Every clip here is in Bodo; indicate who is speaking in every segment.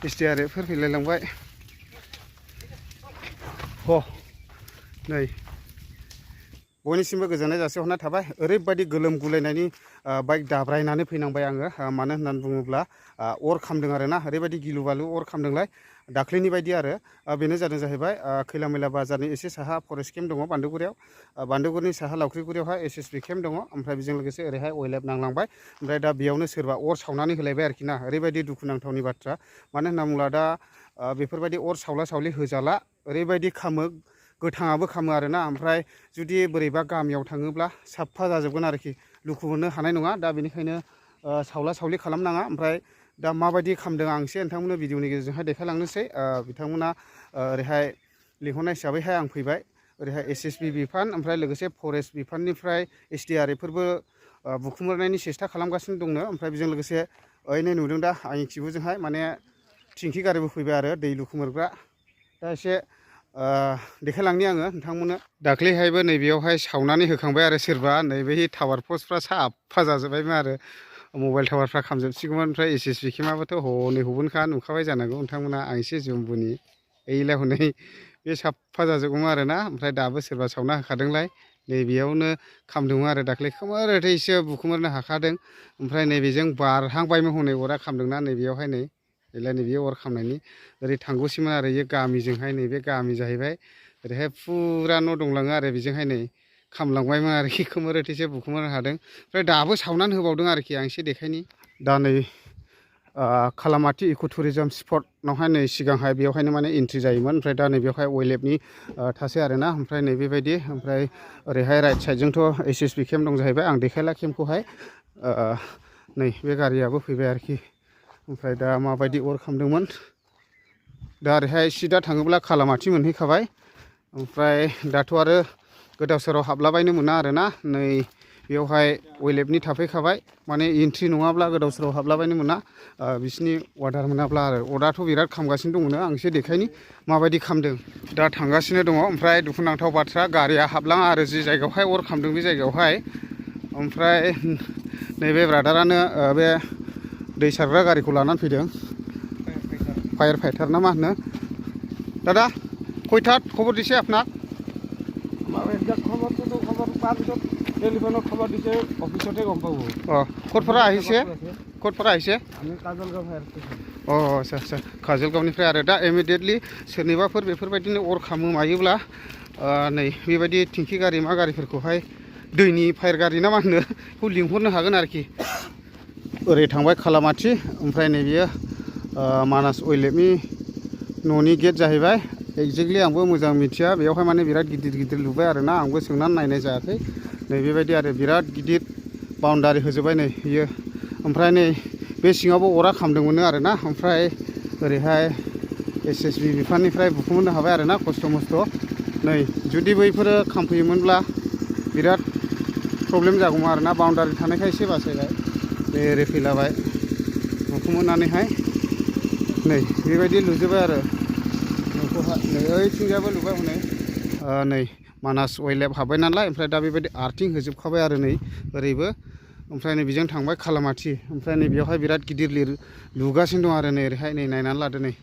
Speaker 1: SDRFफोर फैलायलांबाय ह नै बयनिसिमबो गोजोननाय जासिहरनाय थाबाय ओरैबायदि गोलोम गुलायनायनि बाइक दाब्रायनानै फैनांबाय आङो मानो होननानै बुङोब्ला अर खामदों आरोना ओरैबायदि गिलु बालु अर खामदोंलाय दाख्लैनि बायदि आरो बेनो जादों जाहैबाय खैला मैला बाजारनि एसे साहा फरेस्ट केम्प दङ बान्दोगुरियाव बान्दोगुरिनि साहा लावख्रिगुरियावहाय SSB केम्प दङ ओमफ्राय बेजों लोगोसे ओरैहाय अइलेब नांलांबाय ओमफ्राय दा बेयावनो सोरबा अर सावनानै होलायबाय आरोखि ना ओरैबायदि दुखुनांथावनि बाथ्रा मानो होनना बुङोब्ला दा बेफोरबायदि अर सावला सावलि होजाला ओरैबायदि खामो गोथाङाबो खामो आरोना ओमफ्राय जुदि बोरैबा गामियाव थाङोब्ला साफा जाजोबगोन आरोखि लुखु मोननो हानाय नङा दा बेनिखायनो सावला सावलि खालामनाङा ओमफ्राय दा माबायदि खामदों आं एसे नोंथांमोननो भिडिअनि गेजेरजोंहाय देखायलांनोसै बिथांमोना ओरैहाय लिंहरनाय हिसाबैहाय आं फैबाय ओरैहाय SSB बिफान ओमफ्राय लोगोसे फरेस्ट बिफाननिफ्राय SDRFफोरबो बुखुमोरनायनि सेस्था खालामगासिनो दंनो ओमफ्राय बेजों लोगोसे ओइनै नुदों दा आंनि खिबुजोंहाय माने थिंखि गारिबो फैबाय आरो दै लुखुमोरग्रा दा एसे देखायलांनि आङो नोंथांमोननो दाख्लैहायबो नैबेयावहाय सावनानै होखांबाय आरो सोरबा नैबे टावार पस्टफ्रा साफा जाजोब्बायमोन आरो मबाइल टावारफ्रा खामजोबसिगौमोन ओमफ्राय SSB केम्पआबोथ' हनै हबोनखा नुखाबाय जानांगौ नोंथांमोना आं एसे जुमबुनि ओइलाय हनै बे साफा जाजोबगौमोन आरोना ओमफ्राय दाबो सोरबा सावना होखादोंलाय नैबेयावनो खामदोंमोन आरो दाख्लै खोमोरैसो बुखुमोरनो हाखादों ओमफ्राय नैबेजों बारहांबायमोन हनै अरा खामदोंना नैबेयावहाय नै गैला नैबे अर खामनायनि ओरै थांगौसैमोन आरो इयो गामिजोंहाय नैबे गामि जाहैबाय ओरैहाय फुरा न' दंलाङो आरो बेजोंहाय नै खामलांबायमोन आरोखि खोमोरैसो बुखुमोरनो हादों ओमफ्राय दाबो सावनानै होबावदों आरोखि आं एसे देखायनि दा नै खालामाथि इक' टुरिजम स्पटनावहाय नै सिगांहाय बेयावहायनो माने एन्ट्रि जायोमोन ओमफ्राय दा नैबेयावहाय अइलेबनि थासै आरोना ओमफ्राय नै बेबायदि ओमफ्राय ओरैहाय राइट साइडजोंथ' SSB केम्प दं जाहैबाय आं देखायला केम्पखौहाय नै बे गारियाबो फैबाय आरोखि ओमफ्राय दा माबायदि अर खामदोंमोन दा ओरैहाय सिदा थाङोब्ला खालामाथि मोनहैखाबाय ओमफ्राय दाथ' आरो गोदाव सोराव हाबलाबायनो मोना आरोना नै बेयावहाय अइलेबनि थाफैखाबाय माने एन्ट्रि नङाब्ला गोदाव सोराव हाबलाबायनो मोना बिसिनि अर्डार मोनाब्ला आरो अराथ' बिराद खामगासिनो दङनो आं एसे देखायनि माबायदि खामदों दा थांगासिनो दङ ओमफ्राय दुखुनांथाव बाथ्रा गारिया हाबलाङा आरो जि जायगायावहाय अर खामदों बे जायगायावहाय ओमफ्राय नैबे ब्रादारानो बे दै सारग्रा गारिखौ लानानै फैदों फायार फाइटार ना मा होनो दादा खयथा खबर दिছে আপনার
Speaker 2: খবৰ তাৰপিছত টেলিফোনত খবৰ দিছে অফিচতে গম পাব
Speaker 1: ক'ৰ পৰা আহিছে
Speaker 2: আমি কাজলগাঁও ফায়াৰ ষ্টেচন
Speaker 1: आच्छा आच्छा काजलगावनिफ्राय आरो दा इमिडियेटलि सोरनिबाफोर बेफोरबायदिनो अर खामो मायोब्ला नै बेबायदि थिंखि गारि मा गारिफोरखौहाय दैनि फायार गारि ना मा होनो बेखौ लिंहरनो हागोन आरोखि ओरै थांबाय खालामाथि ओमफ्राय नैबेयो मानास अइलेबनि न'नि गेट जाहैबाय एक्जेक्टलि आंबो मोजां मिथिया बेयावहाय माने बिराद गिदिर गिदिर लुबाय आरोना आंबो सोंनानै नायनाय जायाखै नै बेबायदि आरो बिराद गिदिर बाउन्डारि होजोब्बाय नै बियो ओमफ्राय नै बे सिङावबो अरा खामदोंमोन आरोना ओमफ्राय ओरैहाय SSB बिफाननिफ्राय बुखुमोरनो हाबाय आरोना खस्थ' मस्थ' नै जुदि बैफोरो खामफैयोमोनब्ला बिराद प्रब्लेम जागौमोन आरोना बाउन्डारि थानायखाय एसे बासायबाय नै ओरै फैलाबाय बुखुमोरनानैहाय नै बेबायदि लुजोब्बाय आरो नै ओइथिंजायबो लुबाय हनै नै मानास अइलेब हाबबाय नालाय ओमफ्राय दा बेबायदि आर्थिं होजोबखाबाय आरो नै ओरैबो ओमफ्राय नै बेजों थांबाय खालामाथि ओमफ्राय नै बेयावहाय बिराद गिदिर लुगासिनो दं आरो नै ओरैहाय नै नायनानै लादो नै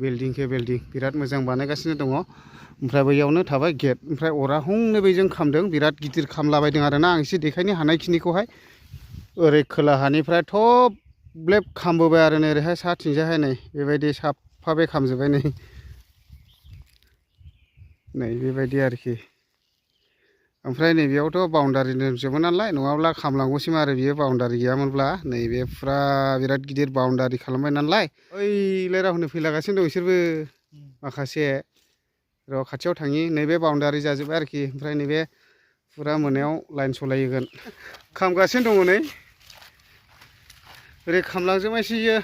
Speaker 1: बिल्डिं के बिल्डिं बिराद मोजां बानायगासिनो दङ ओमफ्राय बैयावनो थाबाय गेट ओमफ्राय अरा हंनै बैजों खामदों बिराद गिदिर खामलाबायदों आरोना आं एसे देखायनो हानायखिनिखौहाय ओरै खोलाहानिफ्राय थब ब्लेब खामबोबाय आरो नै ओरैहाय साथिंजायहाय नै बेबायदि साफा बे खामजोब्बाय नै बेबायदि आरोखि ओमफ्राय नैबेयावथ' बाउन्डारि दोनजोबो नालाय नङाब्ला खामलांगौसैमोन आरो बियो बाउन्डारि गैयामोनब्ला नैबे फुरा बिराद गिदिर बाउन्डारि खालामबाय नालाय ओइलाय रावनो फैलागासिनो दं बिसोरबो माखासे र' खाथियाव थाङि नैबे बाउन्डारि जाजोब्बाय आरोखि ओमफ्राय नैबे फुरा मोनायाव लाइन सलायगोन खामगासिनो दङ नै ओरै खामलांजोबनायसै इयो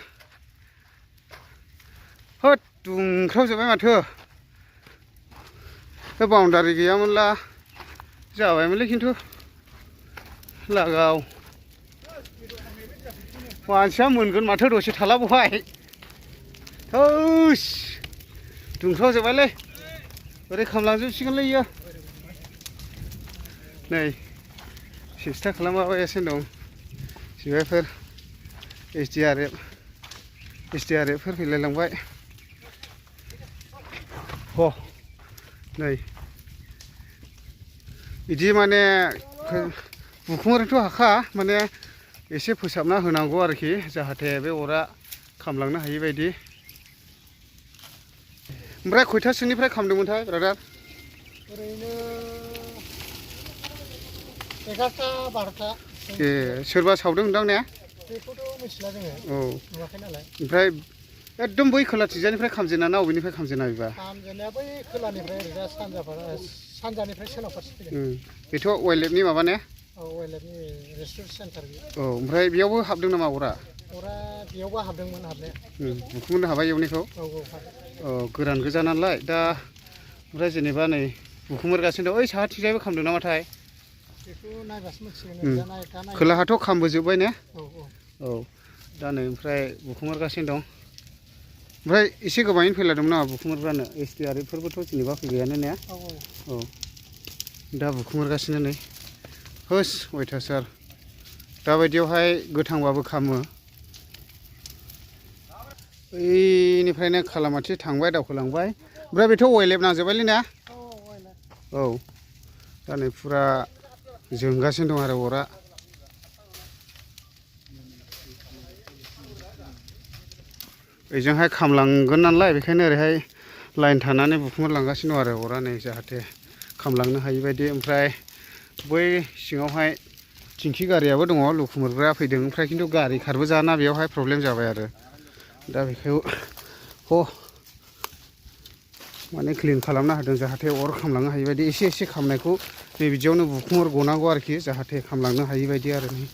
Speaker 1: होद दुंख्रावजोब्बाय माथो बे बाउन्डारि गैयामोनब्ला जाबायमोनलै खिन्थु लागाव मानसिया मोनगोन माथो दसे थाला बहाय थोस दुंख्रावजोब्बायलै ओरै खामलांजोबसिगोनलै इयो नै सेस्था खालामलाबायगासिनो दं सिबायफोर SDRF SDRFफोर फैलायलांबाय ह नै बिदि माने बुखुङाथ' हाखा माने एसे फोसाबना होनांगौ आरोखि जाहाथे बे अरा खामलांनो हायि बायदि ओमफ्राय खयथासोनिफ्राय खामदोंमोनथाय ब्रादार
Speaker 3: ओरैनो 11टा 12टा
Speaker 1: ए सोरबा सावदों होनदां ने
Speaker 3: बेखौथ' मिथिला जोङो
Speaker 1: औ
Speaker 3: नुवाखै नालाय
Speaker 1: ओमफ्राय एकदम बै खोलाथिंजायनिफ्राय खामजेना ना अबेनिफ्राय खामजेना बेबा
Speaker 3: खामजेननाया बै खोलानिफ्राय ओरैजा सानजानिफ्राय सोनाब फारसे फैदों
Speaker 1: बेथ' वाइल्डलाइफनि माबा ने
Speaker 3: औ वाइल्डलाइफनि रिसर्च सेन्टार बेयो
Speaker 1: औ ओमफ्राय बेयावबो हाबदों नामा अरा
Speaker 3: बेयावबो हाबदोंमोन हाबनाया
Speaker 1: बुखुमोननो हाबाय एवनिखौ
Speaker 3: औ हाबदों
Speaker 1: औ गोरान गोजा नालाय दा ओमफ्राय जेनेबा नै बुखुमोरगासिनो दं ओइ साहाथिंजायबो खामदों नामाथाय
Speaker 3: बेखौ नायबासो मिथिगोन
Speaker 1: खोलाहाथ' खामबोजोब्बाय ने
Speaker 3: औ
Speaker 1: औ दा नै ओमफ्राय बुखुमोरगासिनो दं ओमफ्राय एसे गोबाङैनो फैलायदोंमोन नामा बुखुमोरग्रानो SDRFफोरबोथ' जेनेबा फैबायानो ने औ दा बुखुमोरगासिनो नै होस अयथासार दाबायदियावहाय गोथांबाबो खामो बैनिफ्रायनो खालामाथि थांबाय दावखोलांबाय ओमफ्राय बेथ' वाइल्डलाइफ नांजोबबायलै ना औ दा नै फुरा जोंगासिनो दं आरो अरा ओजोंहाय खामलांगोन नालाय बेखायनो ओरैहाय लाइन थानानै बुखुमोरलांगासिनो दं आरो अरा नै जाहाथे खामलांनो हायि बायदि ओमफ्राय बै सिङावहाय थिंखि गारियाबो दङ लुखुमोरग्रा फैदों ओमफ्राय खिन्थु गारि खारबो जाना बेयावहाय प्रब्लेम जाबाय आरो दा बेखौ माने क्लिन खालामना होदों जाहाथे अर खामलांनो हायि बायदि एसे एसे खामनायखौ नै बिदियावनो बुखुमोर गनांगौ आरोखि जाहाथे खामलांनो हायि बायदि आरो नै